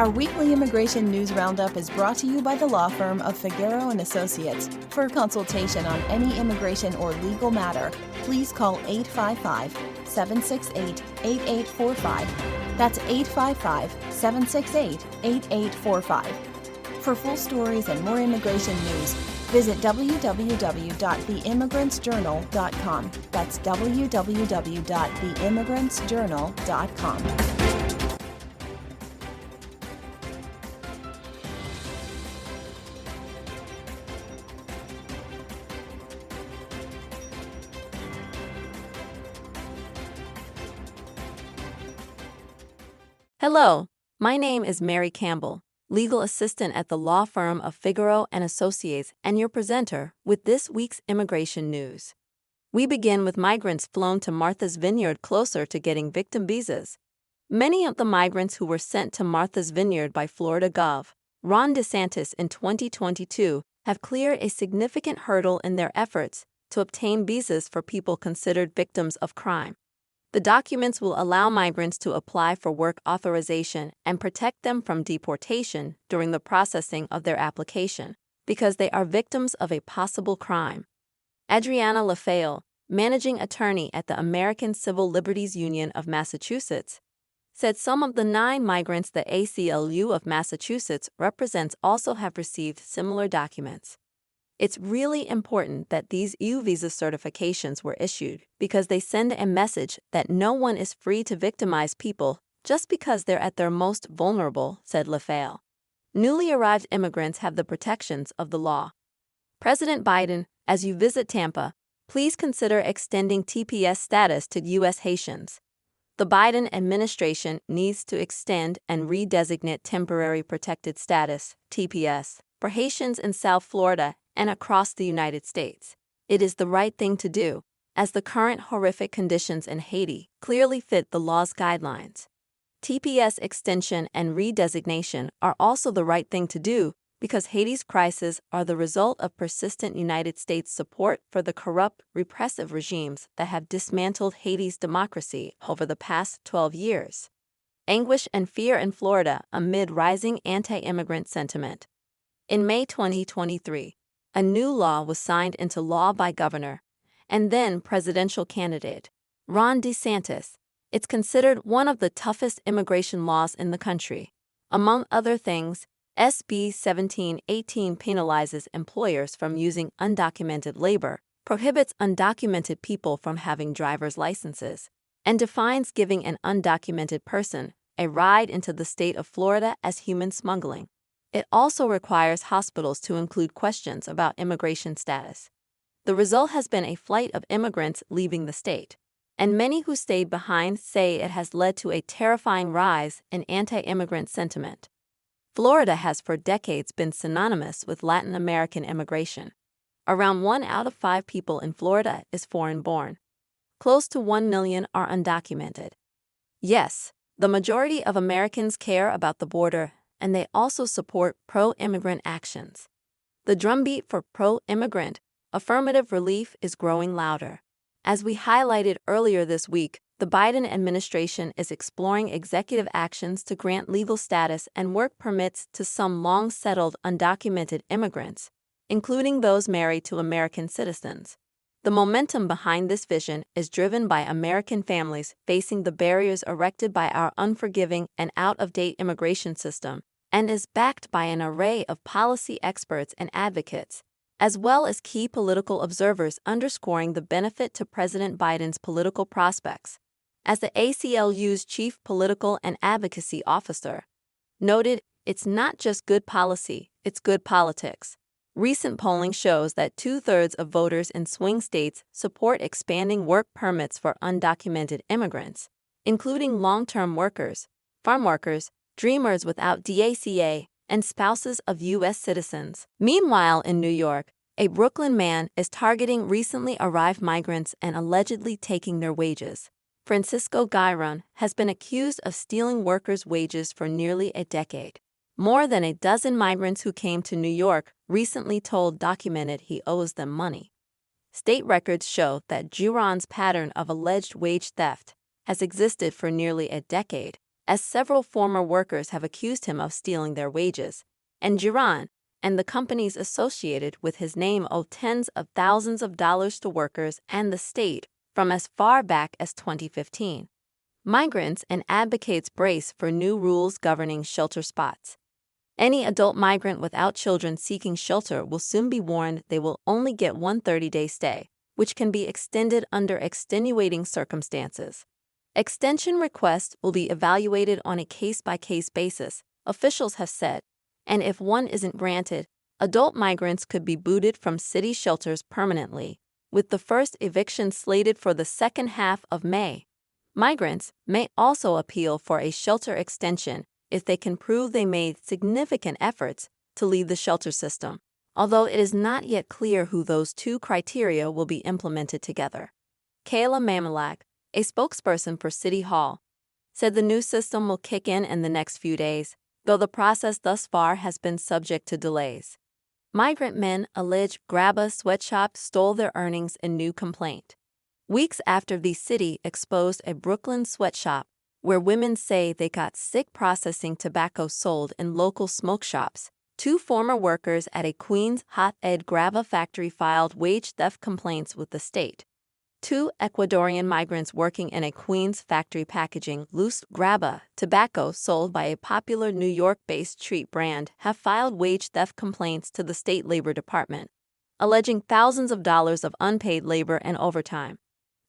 Our weekly immigration news roundup is brought to you by the law firm of Figueroa and Associates. For consultation on any immigration or legal matter, please call 855-768-8845. That's 855-768-8845. For full stories and more immigration news, visit www.theimmigrantsjournal.com. That's www.theimmigrantsjournal.com. Hello, my name is Mary Campbell, legal assistant at the law firm of Figueroa and Associates, and your presenter with this week's immigration news. We begin with migrants flown to Martha's Vineyard closer to getting victim visas. Many of the migrants who were sent to Martha's Vineyard by Florida Gov. Ron DeSantis in 2022 have cleared a significant hurdle in their efforts to obtain visas for people considered victims of crime. The documents will allow migrants to apply for work authorization and protect them from deportation during the processing of their application, because they are victims of a possible crime. Adriana LaFaelle, managing attorney at the American Civil Liberties Union of Massachusetts, said some of the 9 migrants the ACLU of Massachusetts represents also have received similar documents. It's really important that these EU visa certifications were issued because they send a message that no one is free to victimize people just because they're at their most vulnerable, said LaFaelle. Newly arrived immigrants have the protections of the law. President Biden, as you visit Tampa, please consider extending TPS status to U.S. Haitians. The Biden administration needs to extend and redesignate temporary protected status, TPS, for Haitians in South Florida and across the United States. It is the right thing to do, as the current horrific conditions in Haiti clearly fit the law's guidelines. TPS extension and redesignation are also the right thing to do because Haiti's crises are the result of persistent United States support for the corrupt, repressive regimes that have dismantled Haiti's democracy over the past 12 years. Anguish and fear in Florida amid rising anti-immigrant sentiment. In May 2023, a new law was signed into law by Governor and then presidential candidate Ron DeSantis. It's considered one of the toughest immigration laws in the country. Among other things, SB 1718 penalizes employers from using undocumented labor, prohibits undocumented people from having driver's licenses, and defines giving an undocumented person a ride into the state of Florida as human smuggling. It also requires hospitals to include questions about immigration status. The result has been a flight of immigrants leaving the state, and many who stayed behind say it has led to a terrifying rise in anti-immigrant sentiment. Florida has for decades been synonymous with Latin American immigration. Around 1 out of 5 people in Florida is foreign-born. Close to 1 million are undocumented. Yes, the majority of Americans care about the border, and they also support pro-immigrant actions. The drumbeat for pro-immigrant, affirmative relief is growing louder. As we highlighted earlier this week, the Biden administration is exploring executive actions to grant legal status and work permits to some long-settled undocumented immigrants, including those married to American citizens. The momentum behind this vision is driven by American families facing the barriers erected by our unforgiving and out-of-date immigration system, and is backed by an array of policy experts and advocates, as well as key political observers underscoring the benefit to President Biden's political prospects. As the ACLU's chief political and advocacy officer noted, it's not just good policy, it's good politics. Recent polling shows that 2/3 of voters in swing states support expanding work permits for undocumented immigrants, including long-term workers, farm workers, dreamers without DACA, and spouses of U.S. citizens. Meanwhile, in New York, a Brooklyn man is targeting recently arrived migrants and allegedly taking their wages. Francisco Giron has been accused of stealing workers' wages for nearly a decade. More than a dozen migrants who came to New York recently told Documented he owes them money. State records show that Giron's pattern of alleged wage theft has existed for nearly a decade, as several former workers have accused him of stealing their wages, and Giran and the companies associated with his name owe tens of thousands of dollars to workers and the state from as far back as 2015. Migrants and advocates brace for new rules governing shelter spots. Any adult migrant without children seeking shelter will soon be warned they will only get one 30-day stay, which can be extended under extenuating circumstances. Extension requests will be evaluated on a case-by-case basis, officials have said, and if one isn't granted, adult migrants could be booted from city shelters permanently, with the first eviction slated for the second half of May. Migrants may also appeal for a shelter extension if they can prove they made significant efforts to leave the shelter system, although it is not yet clear who those two criteria will be implemented together. Kayla Mamalak, a spokesperson for City Hall, said the new system will kick in the next few days, though the process thus far has been subject to delays. Migrant men allege Grabba sweatshop stole their earnings in new complaint. Weeks after the city exposed a Brooklyn sweatshop where women say they got sick processing tobacco sold in local smoke shops, two former workers at a Queens hot ed Grabba factory filed wage theft complaints with the state. Two Ecuadorian migrants working in a Queens factory packaging loose Grabba tobacco sold by a popular New York-based street brand have filed wage theft complaints to the state labor department, alleging thousands of dollars of unpaid labor and overtime.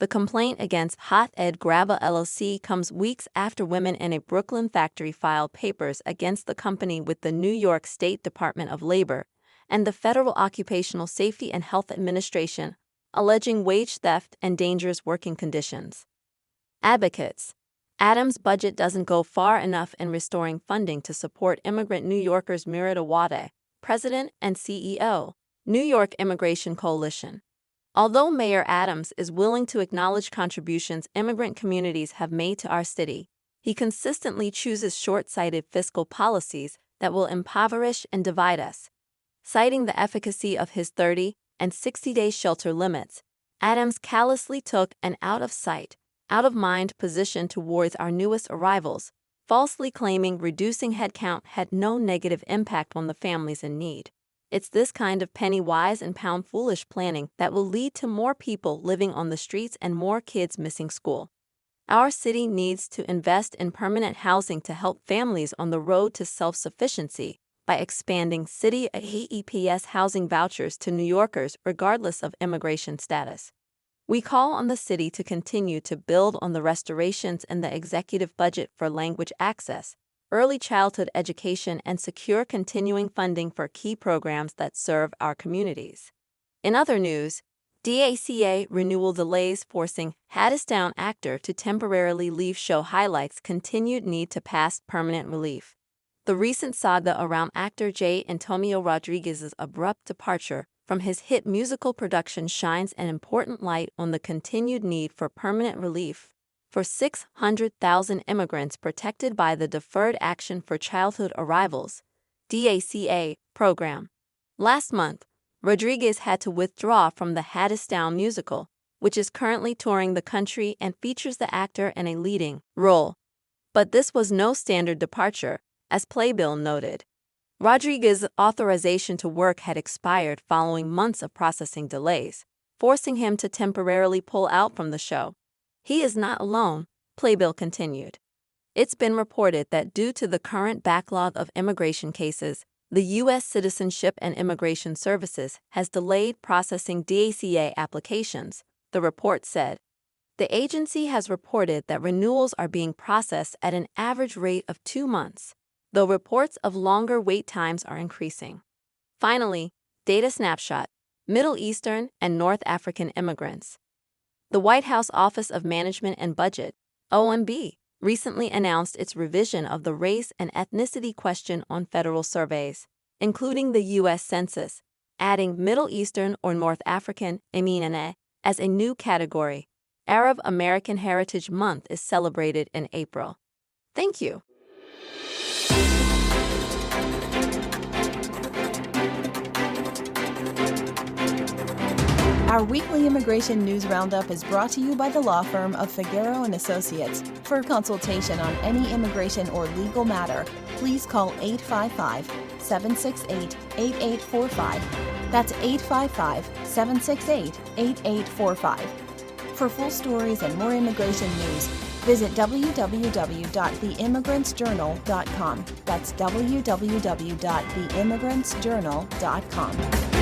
The complaint against Hot Ed Grabba LLC comes weeks after women in a Brooklyn factory filed papers against the company with the New York State Department of Labor and the Federal Occupational Safety and Health Administration, alleging wage theft and dangerous working conditions. Advocates. Adams' budget doesn't go far enough in restoring funding to support immigrant New Yorkers. Murad Awade, President and CEO, New York Immigration Coalition. Although Mayor Adams is willing to acknowledge contributions immigrant communities have made to our city, he consistently chooses short-sighted fiscal policies that will impoverish and divide us. Citing the efficacy of his 30- and 60-day shelter limits, Adams callously took an out-of-sight, out-of-mind position towards our newest arrivals, falsely claiming reducing headcount had no negative impact on the families in need. It's this kind of penny-wise and pound-foolish planning that will lead to more people living on the streets and more kids missing school. Our city needs to invest in permanent housing to help families on the road to self-sufficiency by expanding city AEPS housing vouchers to New Yorkers regardless of immigration status. We call on the city to continue to build on the restorations in the executive budget for language access, early childhood education, and secure continuing funding for key programs that serve our communities. In other news, DACA renewal delays forcing Hadestown actor to temporarily leave show highlights continued need to pass permanent relief. The recent saga around actor J. Antonio Rodriguez's abrupt departure from his hit musical production shines an important light on the continued need for permanent relief for 600,000 immigrants protected by the Deferred Action for Childhood Arrivals (DACA) program. Last month, Rodriguez had to withdraw from the Hadestown musical, which is currently touring the country and features the actor in a leading role. But this was no standard departure, as Playbill noted. Rodriguez's authorization to work had expired following months of processing delays, forcing him to temporarily pull out from the show. He is not alone, Playbill continued. It's been reported that due to the current backlog of immigration cases, the U.S. Citizenship and Immigration Services has delayed processing DACA applications, the report said. The agency has reported that renewals are being processed at an average rate of 2 months, though reports of longer wait times are increasing. Finally, data snapshot: Middle Eastern and North African immigrants. The White House Office of Management and Budget, OMB, recently announced its revision of the race and ethnicity question on federal surveys, including the U.S. Census, adding Middle Eastern or North African (MENA) as a new category. Arab American Heritage Month is celebrated in April. Thank you. Our weekly immigration news roundup is brought to you by the law firm of Figueroa and Associates. For consultation on any immigration or legal matter, please call 855-768-8845. That's 855-768-8845. For full stories and more immigration news, visit www.theimmigrantsjournal.com. That's www.theimmigrantsjournal.com.